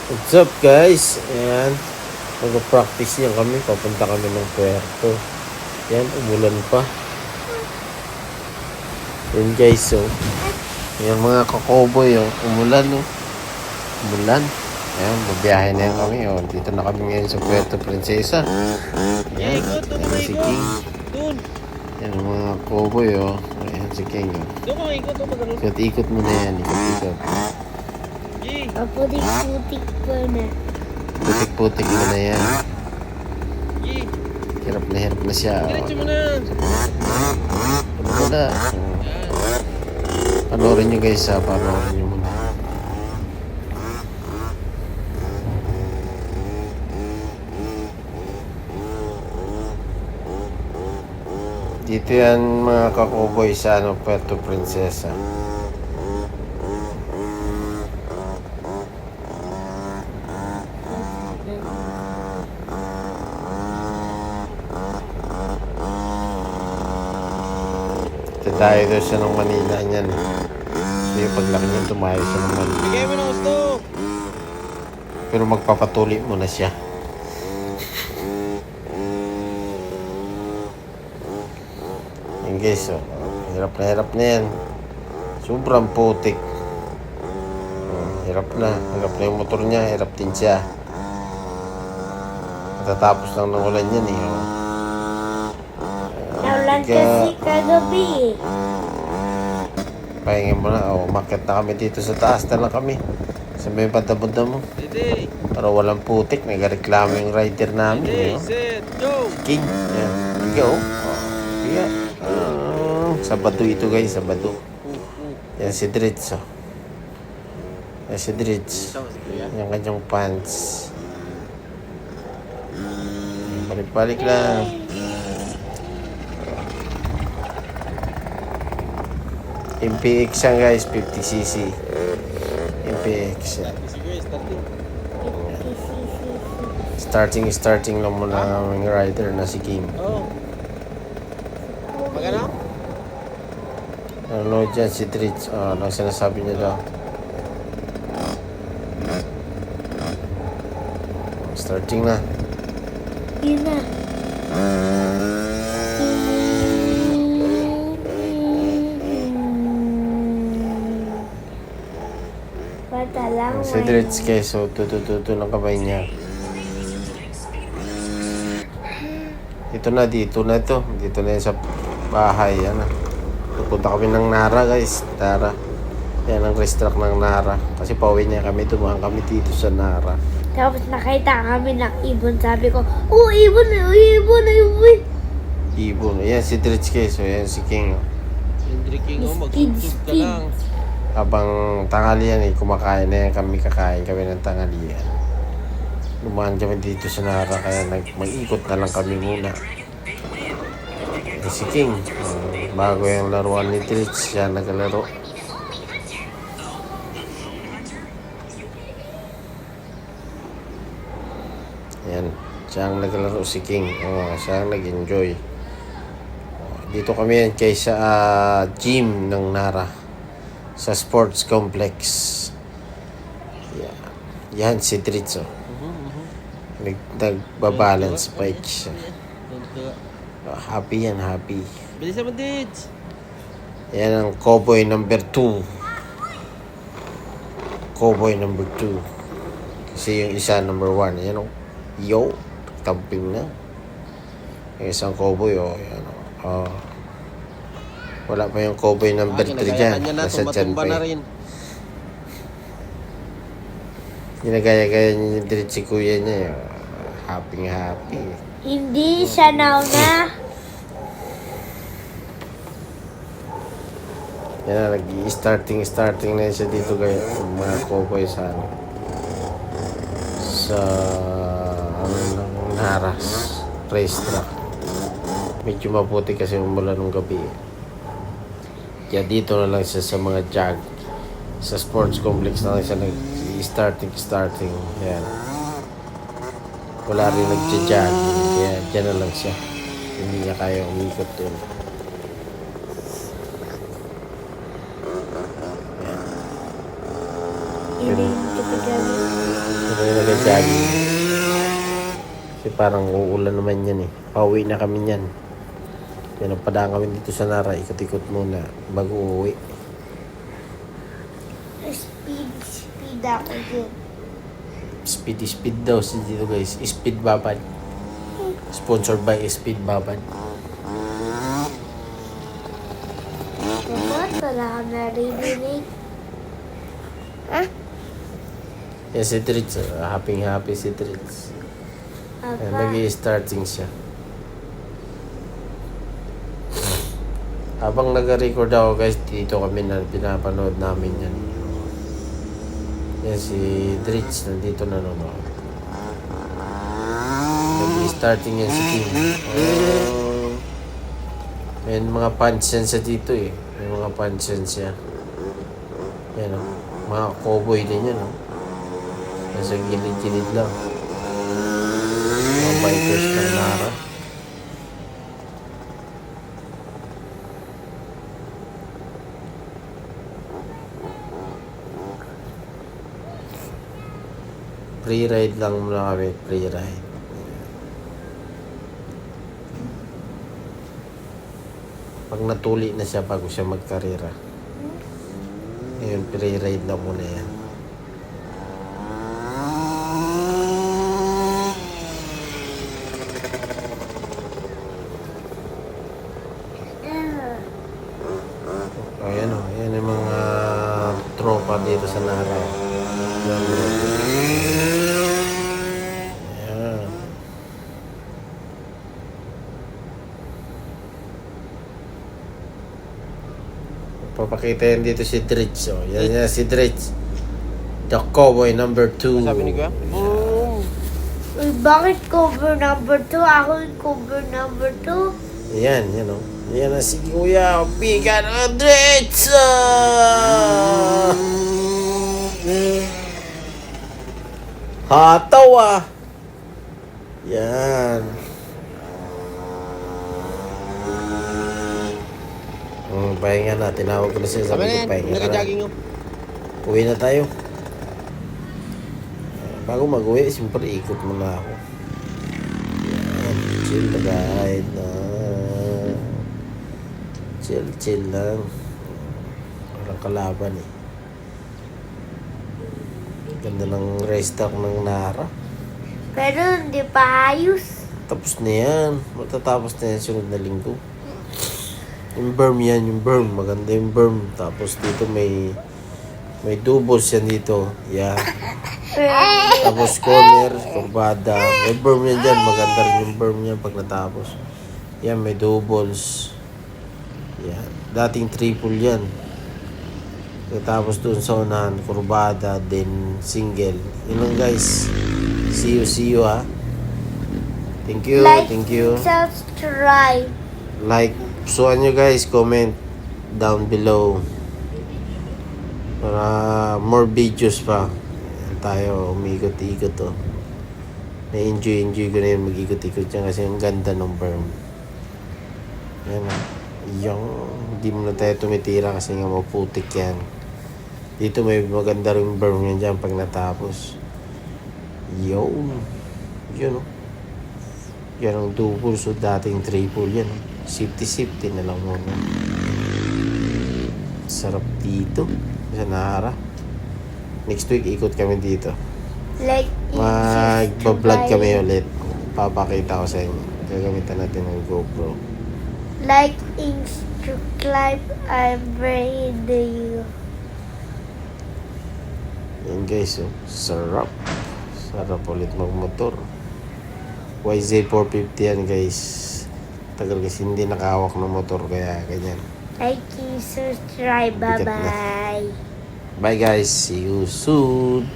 What's up guys? Ayan, mag-practice yan kami. Papunta kami ng Puerto. Ayan, umulan pa. Ayan guys, so. Ayan mga kakoboy, oh. Umulan, oh. Umulan. Ayan, mabiyahe na yan kami, oh. Dito na kami ngayon sa Puerto Princesa. Ayan, ayan si King. Ayan mga kakoboy, oh. Ayan si King, oh. Ikot-ikot mo na yan, ikot-ikot. Putik-putik pa na. Putik-putik mo na yan. Hirap na siya. Diretso mo na. Wala. Panoorin nyo guys ha. Panoorin nyo muna. Dito yan mga kakoboy sa Puerto Princesa. Tayo doon siya ng Manila niyan. So yung paglaki niyan, tumayo siya ng Manila. Bigay mo ng gusto. Pero magpapatuli muna siya. Yan guys, oh. Hirap na yan. Sobrang putik. Hirap na yung motor niya. Hirap din siya. Matatapos lang ng ulan yan eh. Naulan kasi kagabi. Pahinga mo na. Umakyat na kami dito sa taas na lang kami. Sa may banda-banda mo. Ready. Para walang putik. Nagareklamo yung rider namin. Ready, Eh, set, go. King. Yan. Go. Kaya. Sabado ito guys. Sabado. Yan si Dritz. Yan si Dritz. Yan kanyang pants. Balik-balik lang. MPX yan guys. 50cc. MPX yan. Sige, starting. Starting lang muna ang aming rider na si King. Oh. Magano? Ano dyan si Dritz? Ano sinasabi niya daw? Starting na. Yun na. Bata lang. Si Dritz keso, tutututo ng kamay niya. Dito na to. Dito na yan sa bahay. Yan na. Pupunta kami ng Nara guys. Nara. Yan ang racetrack ng Nara. Kasi pauwi niya kami. Dumaan kami dito sa Nara. Tapos nakita kami ng ibon. Sabi ko, ibon. Ibon. Yan si Dritz keso. Yan si King. Hendrik King, Speed, mag-tug ka speed. lang. Habang tanghalian kumakain na yan kami. Kakain kami ng tanghalian. Lumaan kami dito sa Nara. Kaya mag-ikot na lang kami muna. Si King. Bago yung laruan ni Dritz. Siya nagalaro. Yan. Siya ang naglaro si King. Siya ang nag-enjoy. Dito kami yan kay sa gym ng Nara. Sa sports complex. Yan si Dritz. Nagbabalance bike siya. Happy yan, happy. Bilisan mo, Dids. Yan ang cowboy number 2. Cowboy number 2. Kasi yung isa number 1. Yan o. Yo. Tamping na. Yung isang cowboy o. Yan o. Wala pa yung cowboy number 3 dyan. Nasa dyan pa rin. Ginagaya-gaya niya yung direct si kuya niya. Happy. Hindi siya nauna. Yan na, nag-starting na yun siya dito guys. Mga cowboy sa Naras racetrack. Medyo maputi kasi umula nung gabi. Kaya dito na lang siya sa mga jog. Sa sports complex na lang siya starting. Yan. Wala rin nagja-jog. Kaya dyan na lang siya. Hindi niya kaya umikot doon. kami nag-jogging. Kasi parang uulan naman yan eh. Pauwi na kami yan. Kaya napadaan kami dito sa Nara. Ikot-ikot muna bago uuwi. Speed ako din. Speed daw si dito guys. Speed Babad. Sponsored by Speed Babad. Bakit wala ka naririnig? Yan si Trits. Happy si Trits. Aba, Nag-i-starting siya. Habang nag-record ako guys, dito kami na pinapanood namin yan. Yan si Trits. Nandito nanonood. Nag-i-starting yan si Kim. May mga punch yan siya dito eh. May mga punch yan siya. Yan o. Mga cowboy din yan o. Nasa gilid-gilid lang. Mga bikers ng Nara. Free-ride lang muna kami. Free-ride. Pag natuli na siya bago siya magkarera. Ngayon, free-ride lang muna yan. Ayan o, ayan yung mga tropa dito sa Nara. Ayan. Papakita yan dito si Dritz. Oh. Yan si Dritz. The cowboy number 2. Sabi ni Kuya? Oh. uy, bakit cover number 2? Ako yung cover number 2. Yan, yan o. Yan na si Kuya. Bigan o Dritz! Hataw ah! Yan. Pahinga na. Tinawag ko na siya. Sabi Sabi na ko, yan, pahinga ka na. nag-jogging oh. Uwi na tayo. Bago mag-uwi, siyempre ikot muna ako. Yan. Chill na guys. Chill lang. Walang kalaban eh. Ganda ng racetrack ng Nara. Pero hindi pa ayos. Tapos na yan. Matatapos na yan sunod na linggo. Yung berm yan, yung berm. Maganda yung berm. Tapos dito may doubles yan dito. Yan. Tapos corner, kurbada. May berm yan dyan. Maganda rin yung berm yan pag natapos. Yan, may doubles. Yan. Dating triple yan. Tapos doon sa unahan, kurbada, then single. Yun lang guys. See you ha. Thank you, Like, thank you. subscribe. Like, suan nyo guys, comment down below. Para more videos pa. Ayan tayo, umikot-ikot to. Na-enjoy ko na yun mag-ikot-ikot yan kasi ang ganda ng berm. Yan o. Yung, hindi mo na tayo tumitira kasi nga maputik yan. Dito may maganda rin berm yan dyan pag natapos. Yun. Yun o. Yan ang double so dating triple yan o. Safety na lang muna. Sarap dito. Sa Nara. Next week ikot kami dito. Like, Mag-vlog kami ulit. Papakita ko sa inyo. Gagamitan natin ng GoPro. Like, subscribe, I'm ready. Yan guys, oh. Sarap. Sarap ulit magmotor. YZ450 yan guys. Tagal kasi hindi nakahawak ng motor kaya ganyan. Like, subscribe, Bigat na. bye-bye. Bye guys. See you soon.